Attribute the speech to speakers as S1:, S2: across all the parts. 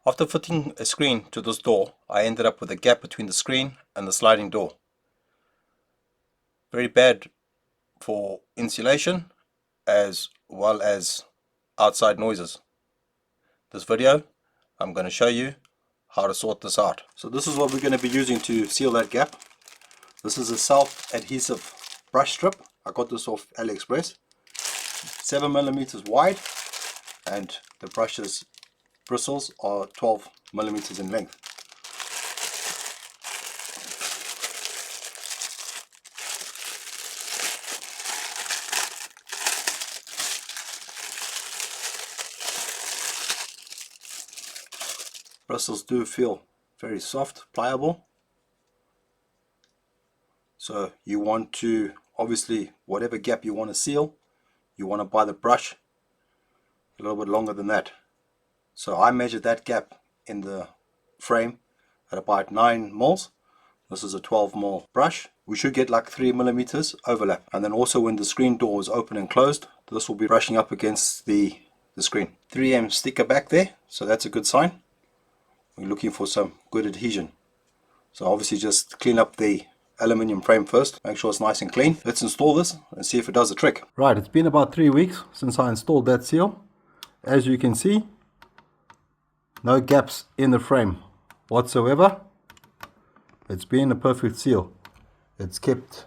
S1: After fitting a screen to this door, I ended up with a gap between the screen and the sliding door. Very bad for insulation as well as outside noises. This video, I'm going to show you how to sort this out. So this is what we're going to be using to seal that gap. This is a self-adhesive brush strip. I got this off AliExpress. 7mm wide, and the brush's bristles are 12mm in length. Bristles do feel very soft, pliable. So you want to, obviously, whatever gap you want to seal, you want to buy the brush a little bit longer than that. So I measured that gap in the frame at about 9mm. This is a 12mm brush. We should get like 3mm overlap. And then also when the screen door is open and closed, this will be brushing up against the screen. 3M sticker back there, so that's a good sign. We're looking for some good adhesion. So obviously just clean up the aluminium frame first, make sure it's nice and clean. Let's install this and see if it does the trick. Right, it's been about 3 weeks since I installed that seal. As you can see, no gaps in the frame whatsoever. It's been a perfect seal. It's kept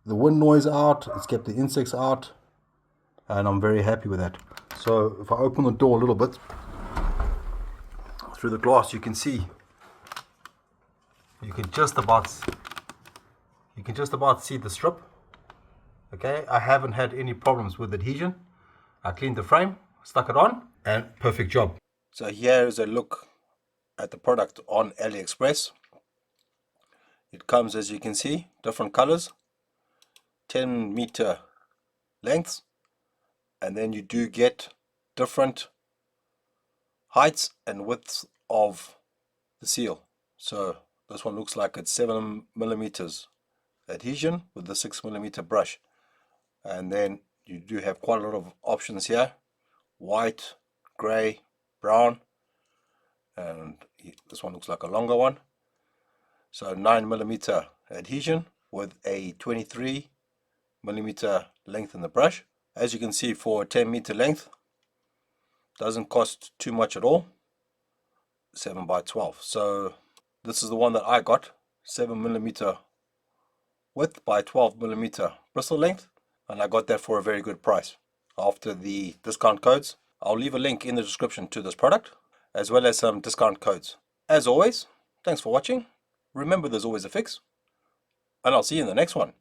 S1: the wind noise out, it's kept the insects out, and I'm very happy with that. So if I open the door a little bit, through the glass you can see, you can just about see the strip. Okay, I haven't had any problems with adhesion. I cleaned the frame, stuck it on, and perfect job. So here is a look at the product on AliExpress. It comes, as you can see, different colors, 10-meter lengths, and then you do get different heights and widths of the seal. So this one looks like it's 7mm adhesion with the 6mm brush, and then you do have quite a lot of options here: white, grey, brown, and this one looks like a longer one. So 9mm adhesion with a 23mm length in the brush. As you can see, for a 10-meter length, doesn't cost too much at all. 7x12. So this is the one that I got, 7mm width by 12mm bristle length, and I got that for a very good price. After the discount codes, I'll leave a link in the description to this product, as well as some discount codes. As always, thanks for watching. Remember, there's always a fix, and I'll see you in the next one.